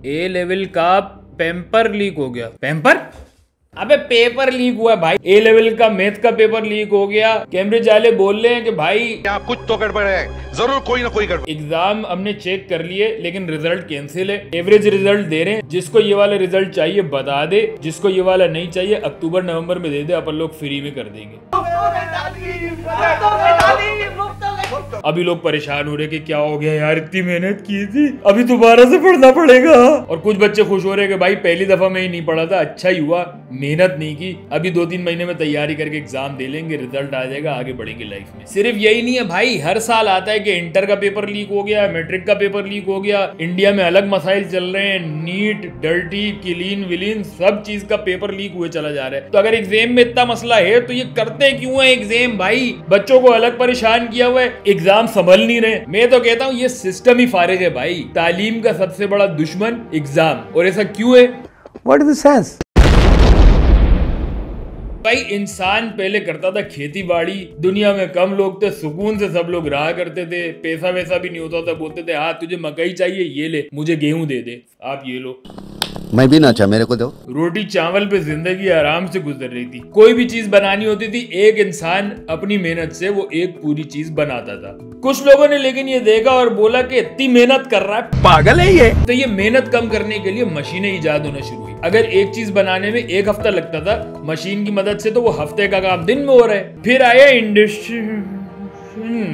ए level का paper leak हो गया। पेपर? अबे पेपर लीक हुआ भाई। ए लेवल का मैथ का पेपर लीक हो गया। कैम्ब्रिज वाले बोल रहे हैं कि भाई यहाँ कुछ तो गड़बड़ है, जरूर कोई ना कोई गड़बड़। एग्जाम हमने चेक कर लिए लेकिन रिजल्ट कैंसिल है। एवरेज रिजल्ट दे रहे हैं। जिसको ये वाला रिजल्ट चाहिए बता दे, जिसको ये वाला नहीं चाहिए अक्टूबर नवंबर में दे दे, अपन लोग फ्री में कर देंगे। अभी लोग परेशान हो रहे कि क्या हो गया यार, इतनी मेहनत की थी, अभी दोबारा से पढ़ना पड़ेगा। और कुछ बच्चे खुश हो रहे कि भाई पहली दफा में ही नहीं पढ़ा था, अच्छा ही हुआ, मेहनत नहीं की, अभी 2-3 महीने में तैयारी करके एग्जाम दे लेंगे, रिजल्ट आ जाएगा, आगे बढ़ेंगे लाइफ में। सिर्फ यही नहीं है भाई, हर साल आता है कि इंटर का पेपर लीक हो गया, मैट्रिक का पेपर लीक हो गया, इंडिया में अलग मसाइल चल रहे हैं, नीट, डर्टी, क्लीन विलीन, सब चीज का पेपर लीक हुए चला जा रहा है। तो अगर एग्जाम में इतना मसला है तो ये करते क्यों है एग्जाम भाई? बच्चों को अलग परेशान किया हुआ है, एग्जाम संभल नहीं रहे। मैं तो कहता हूँ ये सिस्टम ही फारिग है भाई। तालीम का सबसे बड़ा दुश्मन एग्जाम। और ऐसा क्यों है? What is the sense? भाई इंसान पहले करता था खेती बाड़ी, दुनिया में कम लोग थे, सुकून से सब लोग रहा करते थे, पैसा वैसा भी नहीं होता था, बोलते थे हाँ तुझे मकई चाहिए ये ले, मुझे गेहूं दे दे, आप ये लो, मैं भी ना चाह, मेरे को दो। रोटी चावल पे जिंदगी आराम से गुजर रही थी। कोई भी चीज बनानी होती थी, एक इंसान अपनी मेहनत से वो एक पूरी चीज बनाता था। कुछ लोगों ने लेकिन ये देखा और बोला कि इतनी मेहनत कर रहा है, पागल है ये, तो ये मेहनत कम करने के लिए मशीनें इजाद होना शुरू हुई। अगर एक चीज बनाने में 1 हफ्ता लगता था, मशीन की मदद से तो वो हफ्ते का काम दिन में हो रहा है। फिर आया इंडस्ट्री,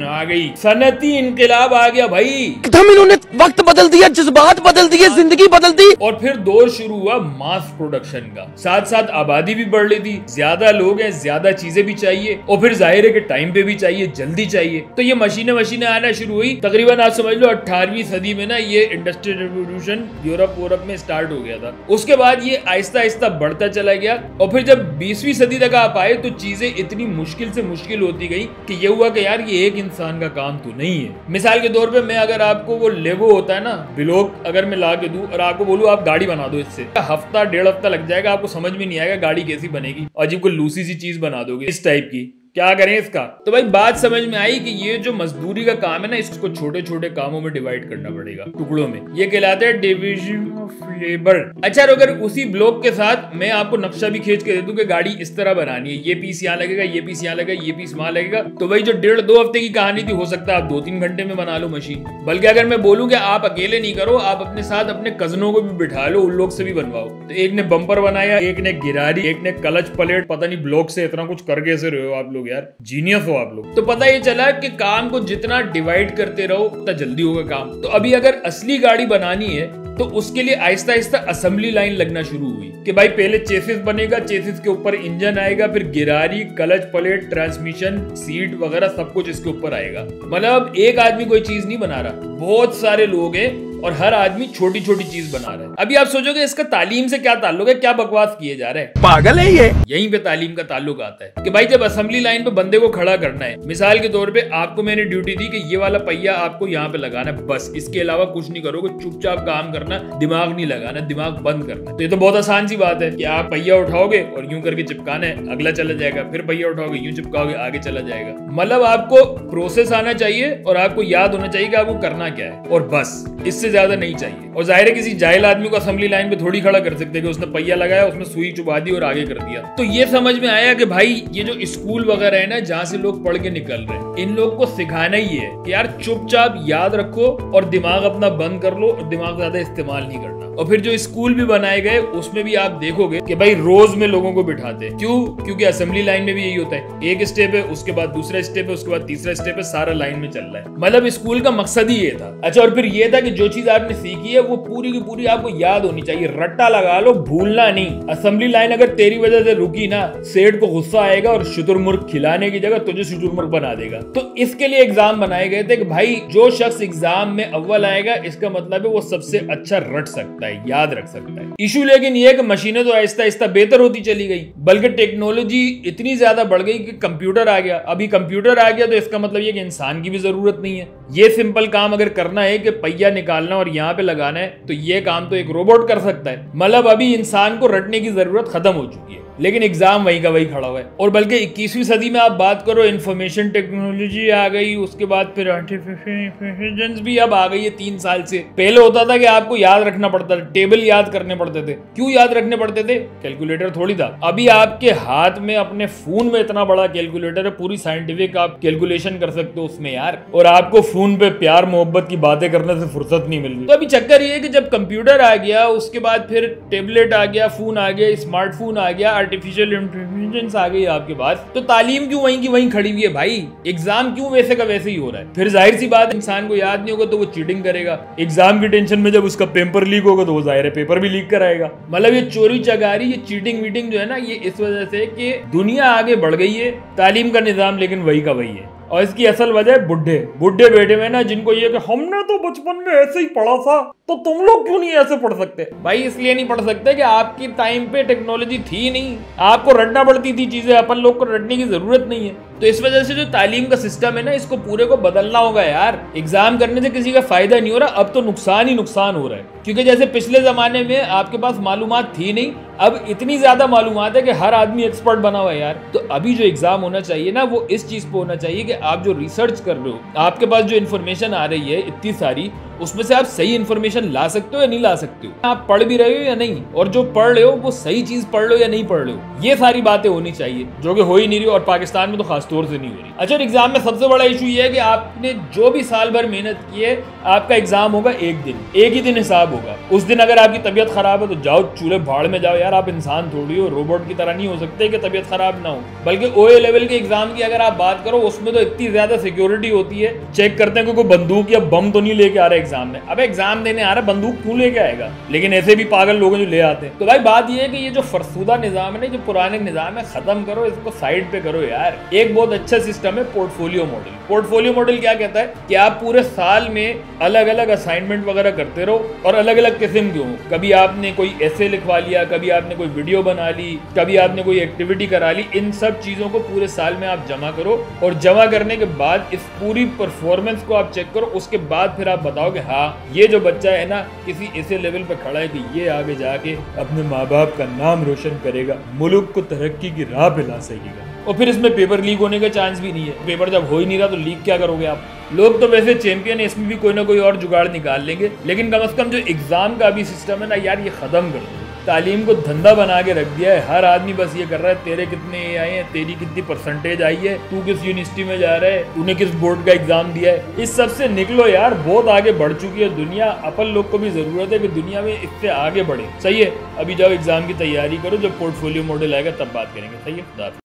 आ गई सनती इनकलाब, आ गया भाई, एकदम इन्होंने वक्त बदल दिया, जज्बात बदल दिए, जिंदगी बदल दी। और फिर दौर शुरू हुआ मास प्रोडक्शन का। साथ साथ आबादी भी बढ़ रही थी, ज्यादा लोग हैं, ज्यादा चीजें भी चाहिए, और फिर जाहिर है कि टाइम पे भी चाहिए, जल्दी चाहिए, तो ये मशीनें आना शुरू हुई। तकरीबन आप समझ लो 18वीं सदी में ना ये इंडस्ट्रियल रिवोल्यूशन यूरोप में स्टार्ट हो गया था। उसके बाद ये आहिस्ता आहिस्ता बढ़ता चला गया, और फिर जब 20वीं सदी तक आप आए तो चीजें इतनी मुश्किल से मुश्किल होती गई कि ये हुआ कि यार ये एक इंसान का काम तो नहीं है। मिसाल के तौर पे मैं अगर आपको वो लेगो होता है ना, ब्लॉक अगर मैं ला के दूं और आपको बोलूं आप गाड़ी बना दो, इससे हफ्ता 1.5 हफ्ता लग जाएगा, आपको समझ में नहीं आएगा गाड़ी कैसी बनेगी, अजीब को लूसी सी चीज बना दोगे इस टाइप की, क्या करें इसका? तो भाई बात समझ में आई कि ये जो मजदूरी का काम है ना, इसको छोटे छोटे कामों में डिवाइड करना पड़ेगा, टुकड़ों में। ये कहलाते हैं डिवीजन ऑफ लेबर। अच्छा, और अगर उसी ब्लॉक के साथ मैं आपको नक्शा भी खींच के दे दूं कि गाड़ी इस तरह बनानी है, ये पीस यहाँ लगेगा, ये पीस यहाँ लगेगा, ये पीस वहां लगेगा, तो भाई जो 1.5-2 हफ्ते की कहानी थी, हो सकता है आप 2-3 घंटे में बना लो मशीन। बल्कि अगर मैं बोलूं कि आप अकेले नहीं करो, आप अपने साथ अपने कजनों को भी बिठा लो, उन लोग से भी बनवाओ। तो एक ने बम्पर बनाया, एक ने गिरारी, एक ने क्लच प्लेट, पता नहीं ब्लॉक से इतना कुछ कर कैसे रहे हो आप लोग यार, जीनियस हो आप लोग। तो पता ये चला कि काम को जितना डिवाइड करते रहो उतना जल्दी होगा काम। तो अभी अगर असली गाड़ी बनानी है तो उसके लिए आहिस्ता आहिस्ता असेंबली लाइन लगना शुरू हुई कि भाई पहले चेसिस बनेगा, चेसिस के ऊपर इंजन आएगा, फिर Girari, clutch plate, transmission, seat वगैरह सब कुछ इसके ऊपर आएगा। मतलब एक आदमी कोई चीज नहीं बना रहा, बहुत सारे लोग हैं और हर आदमी छोटी छोटी चीज बना रहा है। अभी आप सोचोगे इसका तालीम से क्या ताल्लुक है, क्या बकवास किए जा रहे हैं, पागल है ये? यहीं पे तालीम का ताल्लुक आता है कि भाई जब असेंबली लाइन पे बंदे को खड़ा करना है, मिसाल के तौर पे आपको मैंने ड्यूटी दी कि ये वाला पहिया आपको यहाँ पे लगाना है, बस इसके अलावा कुछ नहीं करोगे, चुपचाप काम करना, दिमाग नहीं लगाना, दिमाग बंद करना। तो ये तो बहुत आसान सी बात है कि आप पहिया उठाओगे और यूं करके चिपकाना है, अगला चला जाएगा, फिर पहिया उठाओगे, यूं चिपकाओगे, आगे चला जाएगा। मतलब आपको प्रोसेस आना चाहिए और आपको याद होना चाहिए कि आपको करना क्या है, और बस इससे ज्यादा नहीं चाहिए। और जाहिर है किसी जाहिल आदमी को असेंबली लाइन पे थोड़ी खड़ा कर सकते हैं कि उसने पहिया लगाया, उसमें सुई चुबा दी और आगे कर दिया। तो ये समझ में आया कि भाई ये जो स्कूल वगैरह है ना, जहाँ से लोग पढ़ के निकल रहे हैं, इन लोग को सिखाना ही है कि यार चुपचाप याद रखो और दिमाग अपना बंद कर लो और दिमाग ज्यादा इस्तेमाल नहीं करना। और फिर जो स्कूल भी बनाए गए उसमें भी आप देखोगे कि भाई रोज में लोगों को बिठाते हैं। क्यों? क्योंकि असेंबली लाइन में भी यही होता है, एक स्टेप है, उसके बाद दूसरा स्टेप है, उसके बाद तीसरा स्टेप है, सारा लाइन में चल रहा है। मतलब स्कूल का मकसद ही ये था। अच्छा, और फिर ये था कि जो चीज आपने सीखी है वो पूरी की पूरी आपको याद होनी चाहिए, रट्टा लगा लो, भूलना नहीं। असेंबली लाइन अगर तेरी वजह से रुकी ना, सेठ को गुस्सा आएगा और शुतुरमुर्ग खिलाने की जगह तुझे शुतुरमुर्ग बना देगा। तो इसके लिए एग्जाम बनाए गए थे कि भाई जो शख्स एग्जाम में अव्वल आएगा, इसका मतलब है वो सबसे अच्छा रट सकता है, याद रख सकता है। इशू लेकिन ये कि मशीनें तो आहिस्ता आहिस्ता बेहतर होती चली गई, बल्कि टेक्नोलॉजी इतनी ज्यादा बढ़ गई कि कंप्यूटर आ गया। अभी कंप्यूटर आ गया तो इसका मतलब ये कि इंसान की भी जरूरत नहीं है। ये सिंपल काम अगर करना है कि पहिया निकालना और यहाँ पे लगाना है, तो ये काम तो एक रोबोट कर सकता है। मतलब अभी इंसान को रटने की जरूरत खत्म हो चुकी है। लेकिन एग्जाम वही का वही खड़ा हुआ है। और बल्कि 21वीं सदी में आप बात करो, इंफॉर्मेशन टेक्नोलॉजी आ गई, उसके बाद फिर आर्टिफिशियल इंटेलिजेंस भी अब आ गई है 3 साल से। पहले होता था कि आपको याद रखना पड़ता था, टेबल याद करने पड़ते थे। क्यों याद रखने पड़ते थे? कैलकुलेटर थोड़ी था। अभी आपके हाथ में अपने फोन में इतना बड़ा कैलकुलेटर है, पूरी साइंटिफिक आप कैलकुलेशन कर सकते हो उसमें यार। और आपको फोन पे प्यार मोहब्बत की बातें करने से फुर्सत नहीं मिल रही। तो अभी चक्कर ये है कि जब कंप्यूटर आ गया, उसके बाद फिर टेबलेट आ गया, फोन आ गया, स्मार्टफोन आ गया, आर्टिफिशियल इंटेलिजेंस आ गई आपके पास, तो तालीम क्यों वहीं की वहीं खड़ी हुई है भाई? एग्जाम क्यों वैसे का वैसे ही हो रहा है? फिर जाहिर सी बात, इंसान को याद नहीं होगा तो वो चीटिंग करेगा। एग्जाम की टेंशन में जब उसका पेपर लीक होगा तो वो जाहिर है पेपर भी लीक कराएगा। मतलब ये चोरी चकारी, ये चीटिंग वीटिंग जो है ना, ये इस वजह से कि दुनिया आगे बढ़ गई है, तालीम का निजाम लेकिन वही का वही है। और इसकी असल वजह है बुढ़े बैठे हुए ना, जिनको ये कि हमने तो बचपन में ऐसे ही पढ़ा था, तो तुम लोग क्यों नहीं ऐसे पढ़ सकते? भाई इसलिए नहीं पढ़ सकते कि आपकी टाइम पे टेक्नोलॉजी थी नहीं, आपको रटना पड़ती थी चीजें, अपन लोग को रटने की जरूरत नहीं है। तो इस वजह से जो तालीम का सिस्टम है ना, इसको पूरे को बदलना होगा यार। एग्जाम करने से किसी का फायदा नहीं हो रहा, अब तो नुकसान ही नुकसान हो रहा है। क्योंकि जैसे पिछले जमाने में आपके पास मालूमात थी नहीं, अब इतनी ज्यादा मालूमात है कि हर आदमी एक्सपर्ट बना हुआ है यार। तो अभी जो एग्जाम होना चाहिए ना, वो इस चीज पे होना चाहिए कि आप जो रिसर्च कर रहे हो, आपके पास जो इन्फॉर्मेशन आ रही है इतनी सारी, उसमें से आप सही इन्फॉर्मेशन ला सकते हो या नहीं ला सकते हो, आप पढ़ भी रहे हो या नहीं, और जो पढ़ रहे हो वो सही चीज पढ़ रहे हो या नहीं पढ़ रहे हो, ये सारी बातें होनी चाहिए, जो कि हो ही नहीं रही, और पाकिस्तान में तो खासतौर से नहीं हो रही। अच्छा, एग्जाम में सबसे बड़ा इशू ये है कि आपने जो भी साल भर मेहनत की है, आपका एग्जाम होगा एक ही दिन हिसाब होगा। उस दिन अगर आपकी तबीयत खराब है तो जाओ चूल्हे भाड़ में जाओ यार, आप इंसान थोड़ी हो, रोबोट की तरह नहीं हो सकते कि तबीयत खराब ना हो। बल्कि ओए लेवल के एग्जाम की अगर आप बात करो, उसमें तो इतनी ज्यादा सिक्योरिटी होती है, चेक करते हैं कि कोई बंदूक या बम तो नहीं लेके आ रहा एग्जाम में। अब एग्जाम देने आ रहा, बंदूक क्यों लेके आएगा? लेकिन ऐसे भी पागल लोग हैं जो ले आते हैं। तो भाई बात ये है कि ये जो फरसुदा निजाम है ना, जो पुराने निजाम है, खत्म करो, इसको साइड पे करो यार। एक बहुत अच्छा सिस्टम है पोर्टफोलियो मॉडल। पोर्टफोलियो मॉडल क्या कहता है कि आप पूरे साल में अलग अलग असाइनमेंट वगैरह करते रहो, और अलग अलग किस्म के हो। कभी आपने कोई ऐसे लिखवा लिया, कभी आपने कोई वीडियो बना ली, कभी आपने कोई एक्टिविटी करा ली। इन सब चीजों को पूरे साल में आप जमा करो, और जमा करने के बाद इस पूरी परफॉर्मेंस को आप चेक करो। उसके बाद फिर आप बताओ कि हाँ, ये जो बच्चा है ना, किसी ऐसे लेवल पे खड़ा है कि ये आगे जाके अपने माँ बाप का नाम रोशन करेगा, मुल्क को तरक्की की राह पे ला सकेगा। और फिर इसमें पेपर लीक होने का चांस भी नहीं है। पेपर जब हो ही नहीं रहा तो लीक क्या करोगे आप? लोग तो वैसे चैंपियन है, इसमें भी कोई ना कोई और जुगाड़ निकाल लेंगे, लेकिन कम से कम जो एग्जाम का अभी सिस्टम है ना यार, ये खत्म कर दो। तालीम को धंधा बना के रख दिया है। हर आदमी बस ये कर रहा है, तेरे कितने ए आए हैं, तेरी कितनी परसेंटेज आई है, तू किस यूनिवर्सिटी में जा रहा है, तूने किस बोर्ड का एग्जाम दिया है। इस सब से निकलो यार, बहुत आगे बढ़ चुकी है दुनिया। अपन लोग को भी जरूरत है कि दुनिया में इससे आगे बढ़े। सही है, अभी जाओ एग्जाम की तैयारी करो, जब पोर्टफोलियो मॉडल आएगा तब बात करेंगे। सही है।